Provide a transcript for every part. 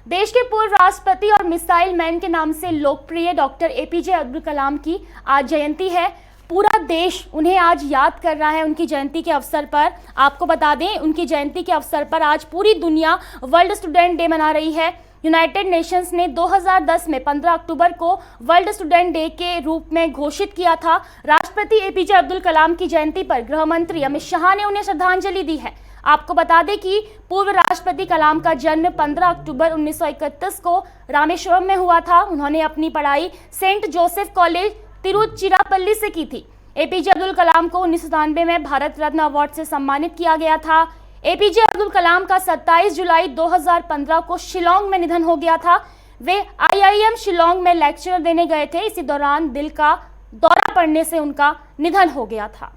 देश के पूर्व राष्ट्रपति और मिसाइल मैन के नाम से लोकप्रिय डॉक्टर एपीजे अब्दुल कलाम की आज जयंती है। पूरा देश उन्हें आज याद कर रहा है उनकी जयंती के अवसर पर। आपको बता दें, उनकी जयंती के अवसर पर आज पूरी दुनिया वर्ल्ड स्टूडेंट डे मना रही है। यूनाइटेड नेशंस ने 2010 में 15 अक्टूबर को वर्ल्ड स्टूडेंट डे के रूप में घोषित किया था। राष्ट्रपति एपीजे अब्दुल कलाम की जयंती पर गृह मंत्री अमित शाह ने उन्हें श्रद्धांजलि दी है। आपको बता दें कि पूर्व राष्ट्रपति कलाम का जन्म 15 अक्टूबर 1931 को रामेश्वरम में हुआ था। उन्होंने अपनी पढ़ाई सेंट जोसेफ कॉलेज तिरुचिरापल्ली से की थी। एपीजे अब्दुल कलाम को 1997 में भारत रत्न अवार्ड से सम्मानित किया गया था। एपीजे अब्दुल कलाम का 27 जुलाई 2015 को शिलांग में निधन हो गया था। वे आईआईएम शिलांग में लेक्चर देने गए थे। इसी दौरान दिल का दौरा पड़ने से उनका निधन हो गया था।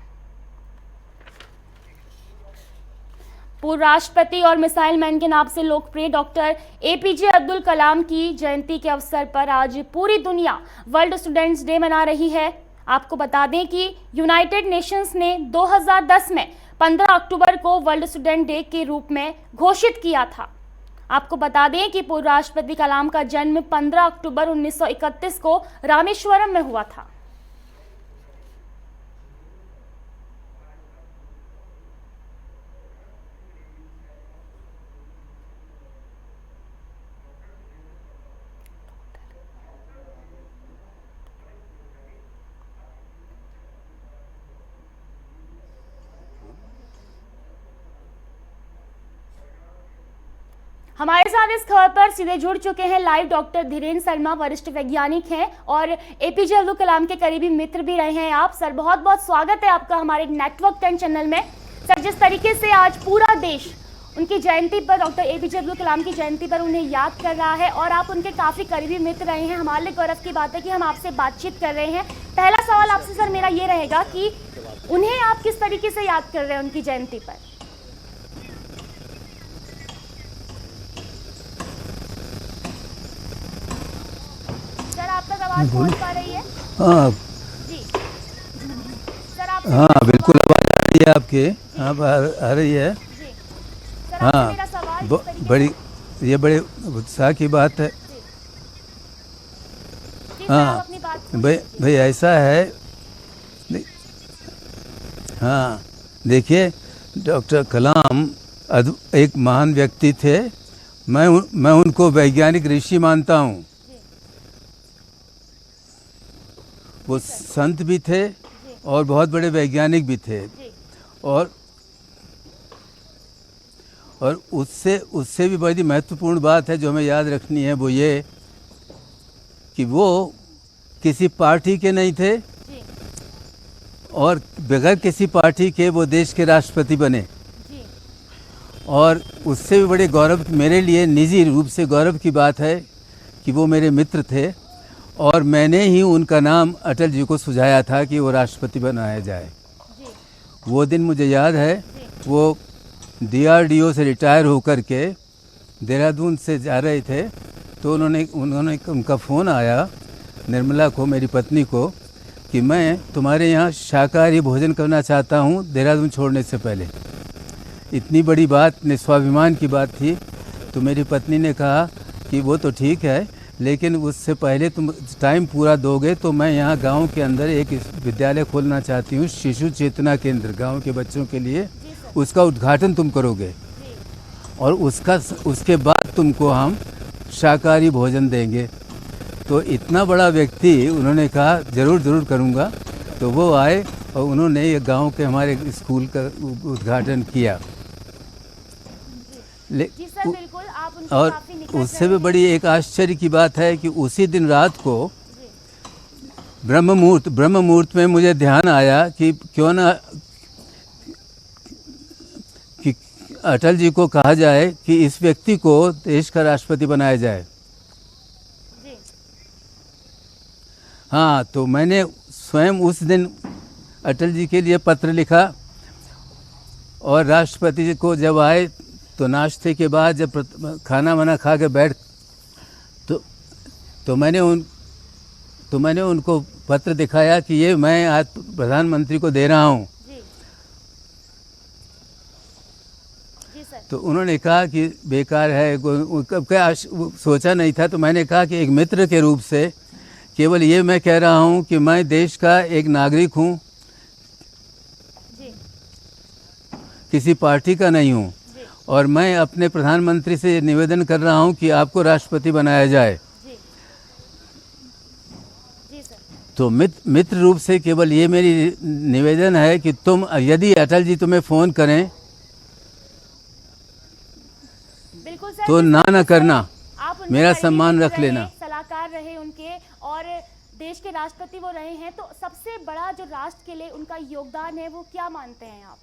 पूर्व राष्ट्रपति और मिसाइल मैन के नाम से लोकप्रिय डॉक्टर एपीजे अब्दुल कलाम की जयंती के अवसर पर आज पूरी दुनिया वर्ल्ड स्टूडेंट्स डे मना रही है। आपको बता दें कि यूनाइटेड नेशंस ने 2010 में 15 अक्टूबर को वर्ल्ड स्टूडेंट डे के रूप में घोषित किया था। आपको बता दें कि पूर्व राष्ट्रपति कलाम का जन्म 15 अक्टूबर 1931 को रामेश्वरम में हुआ था। हमारे साथ इस खबर पर सीधे जुड़ चुके हैं लाइव डॉक्टर धीरेन्द्र शर्मा, वरिष्ठ वैज्ञानिक हैं और एपीजे अब्दुल कलाम के करीबी मित्र भी रहे हैं आप। सर, बहुत बहुत स्वागत है आपका हमारे नेटवर्क 10 चैनल में। सर, जिस तरीके से आज पूरा देश उनकी जयंती पर, डॉक्टर एपीजे अब्दुल कलाम की जयंती पर उन्हें याद कर रहा है और आप उनके काफ़ी करीबी मित्र रहे हैं, हमारे लिए गौरव की बात है कि हम आपसे बातचीत कर रहे हैं। पहला सवाल आपसे सर मेरा ये रहेगा कि उन्हें आप किस तरीके से याद कर रहे हैं उनकी जयंती पर? आवाज पहुंच पा रही है? हाँ जी सर, आप हाँ बिल्कुल आवाज़ आ रही है आपकी। हाँ आ रही है जी सर, हाँ। मेरा सवाल बड़ी ये बड़े उत्साह की बात है। जी हाँ अपनी बात भाई ऐसा है। हाँ देखिए, डॉक्टर कलाम एक महान व्यक्ति थे। मैं उनको वैज्ञानिक ऋषि मानता हूँ। वो संत भी थे और बहुत बड़े वैज्ञानिक भी थे। और उससे भी बड़ी महत्वपूर्ण बात है जो हमें याद रखनी है, वो ये कि वो किसी पार्टी के नहीं थे और बगैर किसी पार्टी के वो देश के राष्ट्रपति बने। और उससे भी बड़े गौरव, मेरे लिए निजी रूप से गौरव की बात है कि वो मेरे मित्र थे और मैंने ही उनका नाम अटल जी को सुझाया था कि वो राष्ट्रपति बनाया जाए। वो दिन मुझे याद है, वो डीआरडीओ से रिटायर होकर के देहरादून से जा रहे थे तो उनका फ़ोन आया निर्मला को, मेरी पत्नी को, कि मैं तुम्हारे यहाँ शाकाहारी भोजन करना चाहता हूँ देहरादून छोड़ने से पहले। इतनी बड़ी बात, स्वाभिमान की बात थी। तो मेरी पत्नी ने कहा कि वो तो ठीक है, लेकिन उससे पहले तुम टाइम पूरा दोगे तो मैं यहाँ गांव के अंदर एक विद्यालय खोलना चाहती हूँ, शिशु चेतना केंद्र, गांव के बच्चों के लिए। उसका उद्घाटन तुम करोगे और उसके बाद तुमको हम शाकाहारी भोजन देंगे। तो इतना बड़ा व्यक्ति, उन्होंने कहा ज़रूर करूँगा। तो वो आए और उन्होंने ये गाँव के हमारे स्कूल का उद्घाटन किया। जी सर, बिल्कुल, आप उनसे और काफी निकट उससे भी बड़ी एक आश्चर्य की बात है कि उसी दिन रात को ब्रह्म मुहूर्त में मुझे ध्यान आया कि क्यों ना कि अटल जी को कहा जाए कि इस व्यक्ति को देश का राष्ट्रपति बनाया जाए। हाँ, तो मैंने स्वयं उस दिन अटल जी के लिए पत्र लिखा और राष्ट्रपति जी को जब आए तो नाश्ते के बाद जब खाना वाना खा के बैठ तो मैंने उनको पत्र दिखाया कि ये मैं आज प्रधानमंत्री को दे रहा हूँ। तो उन्होंने कहा कि बेकार है, क्या सोचा नहीं था। तो मैंने कहा कि एक मित्र के रूप से केवल ये मैं कह रहा हूँ कि मैं देश का एक नागरिक हूँ, किसी पार्टी का नहीं हूँ, और मैं अपने प्रधानमंत्री से निवेदन कर रहा हूँ कि आपको राष्ट्रपति बनाया जाए। तो मित्र रूप से केवल ये मेरी निवेदन है कि तुम, यदि अटल जी तुम्हें फ़ोन करें तो ना करना, आप मेरा सम्मान रख लेना। सलाहकार रहे उनके और देश के राष्ट्रपति वो रहे हैं, तो सबसे बड़ा जो राष्ट्र के लिए उनका योगदान है वो क्या मानते हैं आप?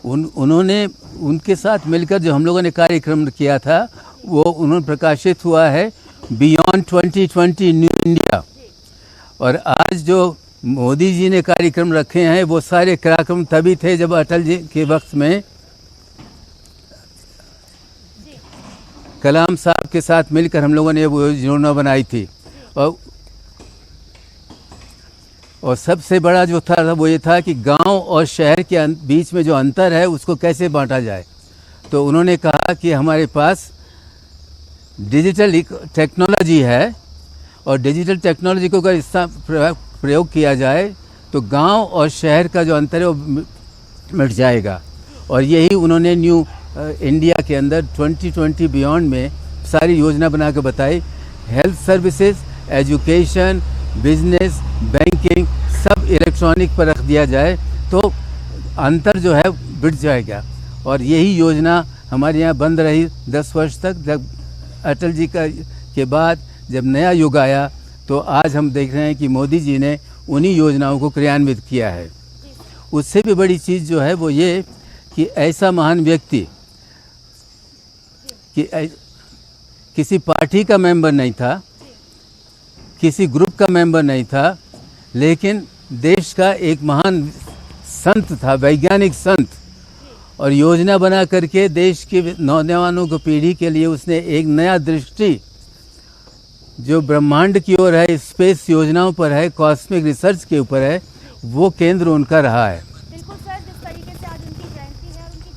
उन्होंने, उनके साथ मिलकर जो हम लोगों ने कार्यक्रम किया था वो उन्होंने प्रकाशित हुआ है बियॉन्ड 2020 न्यू इंडिया। और आज जो मोदी जी ने कार्यक्रम रखे हैं वो सारे कार्यक्रम तभी थे जब अटल जी के वक्त में कलाम साहब के साथ मिलकर हम लोगों ने वो योजना बनाई थी। और सबसे बड़ा जो था वो ये था कि गांव और शहर के बीच में जो अंतर है उसको कैसे बांटा जाए। तो उन्होंने कहा कि हमारे पास डिजिटल टेक्नोलॉजी है और डिजिटल टेक्नोलॉजी को अगर इसका प्रयोग किया जाए तो गांव और शहर का जो अंतर है वो मिट जाएगा। और यही उन्होंने न्यू इंडिया के अंदर 2020 बियॉन्ड में सारी योजना बना के बताई। Health services, education, business, banking सब इलेक्ट्रॉनिक पर रख दिया जाए तो अंतर जो है मिट जाएगा। और यही योजना हमारे यहाँ बंद रही 10 वर्ष तक। जब अटल जी के बाद जब नया युग आया तो आज हम देख रहे हैं कि मोदी जी ने उन्हीं योजनाओं को क्रियान्वित किया है। उससे भी बड़ी चीज़ जो है वो ये कि ऐसा महान व्यक्ति कि किसी पार्टी का मेंबर नहीं था, किसी ग्रुप का मेंबर नहीं था, लेकिन देश का एक महान संत था, वैज्ञानिक संत। और योजना बना करके देश के नौजवानों को, पीढ़ी के लिए उसने एक नया दृष्टि जो ब्रह्मांड की ओर है, स्पेस योजनाओं पर है, कॉस्मिक रिसर्च के ऊपर है, वो केंद्र उनका रहा है। बिल्कुल सर, जिस तरीके से आज उनकी जयंती है और उनकी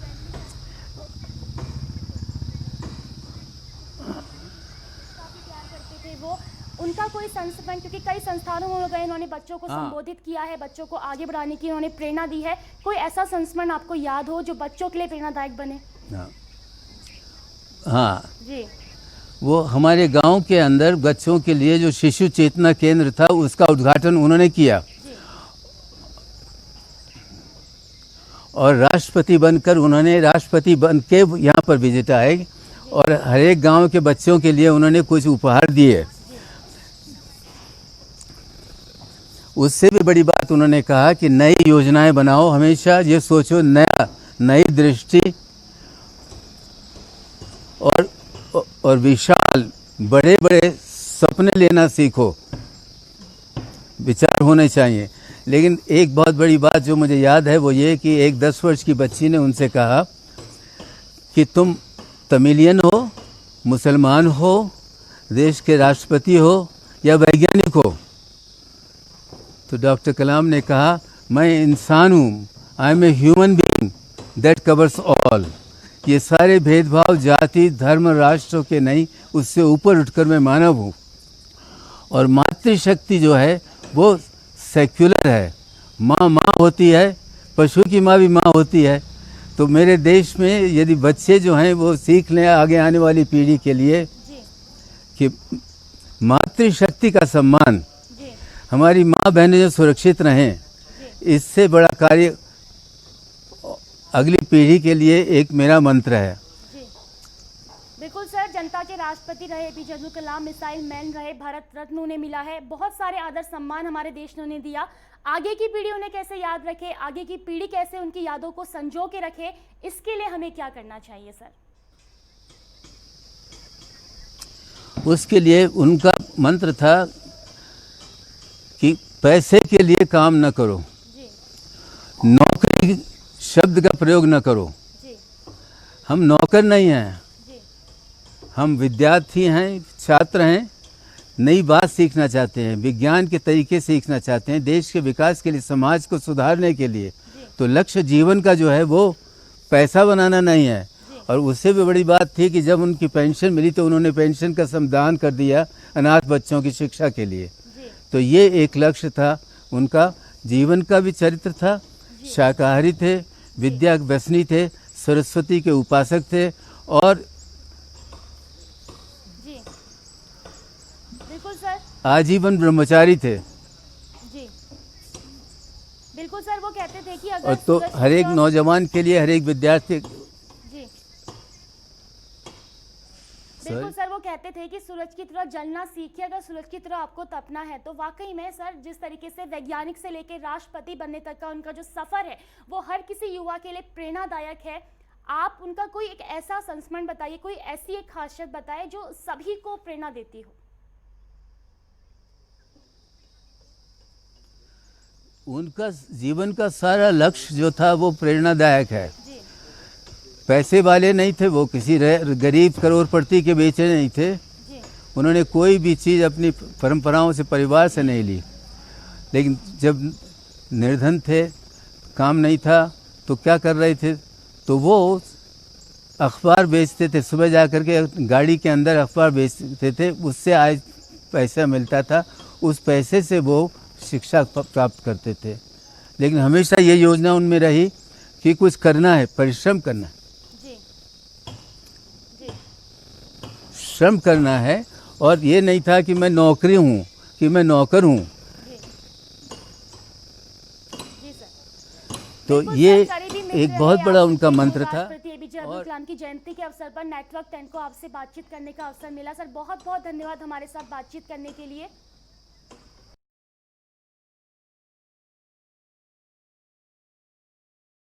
काफी प्यार करते थे वो, उनका कोई संस्थान, क्योंकि कई संस्थानों में गए, उन्होंने बच्चों को संबोधित किया है, बच्चों को आगे बढ़ाने की उन्होंने प्रेरणा दी है। कोई ऐसा संस्मरण आपको याद हो जो बच्चों के लिए प्रेरणादायक बने? हाँ जी, वो हमारे गांव के अंदर बच्चों के लिए जो शिशु चेतना केंद्र था उसका उद्घाटन उन्होंने किया। और राष्ट्रपति बनकर उन्होंने, राष्ट्रपति बन के यहाँ पर विजिट आए और हर एक गांव के बच्चों के लिए उन्होंने कुछ उपहार दिए। उससे भी बड़ी बात उन्होंने कहा कि नई योजनाएं बनाओ, हमेशा ये सोचो नई दृष्टि और विशाल बड़े बड़े सपने लेना सीखो, विचार होने चाहिए। लेकिन एक बहुत बड़ी बात जो मुझे याद है वो ये कि एक 10 वर्ष की बच्ची ने उनसे कहा कि तुम तमिलियन हो, मुसलमान हो, देश के राष्ट्रपति हो या वैज्ञानिक हो। तो डॉक्टर कलाम ने कहा, मैं इंसान हूँ, I am a human being that covers all. ये सारे भेदभाव जाति, धर्म, राष्ट्र के नहीं, उससे ऊपर उठकर मैं मानव हूँ। और मातृशक्ति जो है वो सेक्युलर है, माँ होती है, पशु की माँ भी माँ होती है। तो मेरे देश में यदि बच्चे जो हैं वो सीख लें आगे आने वाली पीढ़ी के लिए कि मातृशक्ति का सम्मान, हमारी माँ बहनें जो सुरक्षित रहें, इससे बड़ा कार्य अगली पीढ़ी के लिए एक मेरा मंत्र है। बिल्कुल सर, जनता के राष्ट्रपति रहे APJ Abdul Kalam, missile man रहे, भारत रत्न उन्हें मिला है, बहुत सारे आदर सम्मान हमारे देश ने उन्हें दिया। आगे की पीढ़ी उन्हें कैसे याद रखे, आगे की पीढ़ी कैसे उनकी यादों को संजो के रखे, इसके लिए हमें क्या करना चाहिए सर? उसके लिए उनका मंत्र था कि पैसे के लिए काम न करो, नौकरी शब्द का प्रयोग न करो। हम नौकर नहीं हैं, हम विद्यार्थी हैं, छात्र हैं, नई बात सीखना चाहते हैं, विज्ञान के तरीके सीखना चाहते हैं, देश के विकास के लिए, समाज को सुधारने के लिए। तो लक्ष्य जीवन का जो है वो पैसा बनाना नहीं है। और उससे भी बड़ी बात थी कि जब उनकी पेंशन मिली तो उन्होंने पेंशन का समदान कर दिया अनाथ बच्चों की शिक्षा के लिए। तो ये एक लक्ष्य था उनका, जीवन का भी चरित्र था। शाकाहारी थे, विद्या व्यसनी थे, सरस्वती के उपासक थे और जी बिल्कुल सर, आजीवन ब्रह्मचारी थे। जी बिल्कुल सर, वो कहते थे कि और अगर तो सूरज हर एक की नौजवान के लिए, हर एक विद्यार्थी, जी बिल्कुल सर, वो कहते थे कि सूरज की तरह जलना सीखिए, अगर सूरज की तरह आपको तपना है। तो वाकई में सर, जिस तरीके से वैज्ञानिक से लेकर राष्ट्रपति बनने तक का उनका जो सफर है वो हर किसी युवा के लिए प्रेरणादायक है। आप उनका कोई एक ऐसा संस्मरण बताइए, कोई ऐसी एक खासियत बताइए जो सभी को प्रेरणा देती हो। उनका जीवन का सारा लक्ष्य जो था वो प्रेरणादायक है। जी पैसे वाले नहीं थे वो, किसी गरीब करोड़पति के बेचे नहीं थे। जी उन्होंने कोई भी चीज़ अपनी परंपराओं से, परिवार से नहीं ली। लेकिन जब निर्धन थे, काम नहीं था, तो क्या कर रहे थे, तो वो अखबार बेचते थे। सुबह जा कर के गाड़ी के अंदर अखबार बेचते थे, उससे आज पैसा मिलता था। उस पैसे से वो शिक्षा प्राप्त करते थे। लेकिन हमेशा ये योजना उनमें रही कि कुछ करना है, परिश्रम करना है, जी जी श्रम करना है। और ये नहीं था कि मैं नौकरी हूँ, कि मैं नौकर हूँ। जी जी सर, तो बिल्कुल ये सर, करीबी मित्र एक रहे बहुत बड़ा आप उनका जो मंत्र था। राष्ट्रपति एपीजे अब्दुल कलाम की जयंती के अवसर पर नेटवर्क 10 को आपसे बातचीत करने का अवसर मिला। सर बहुत बहुत धन्यवाद हमारे साथ बातचीत करने के लिए।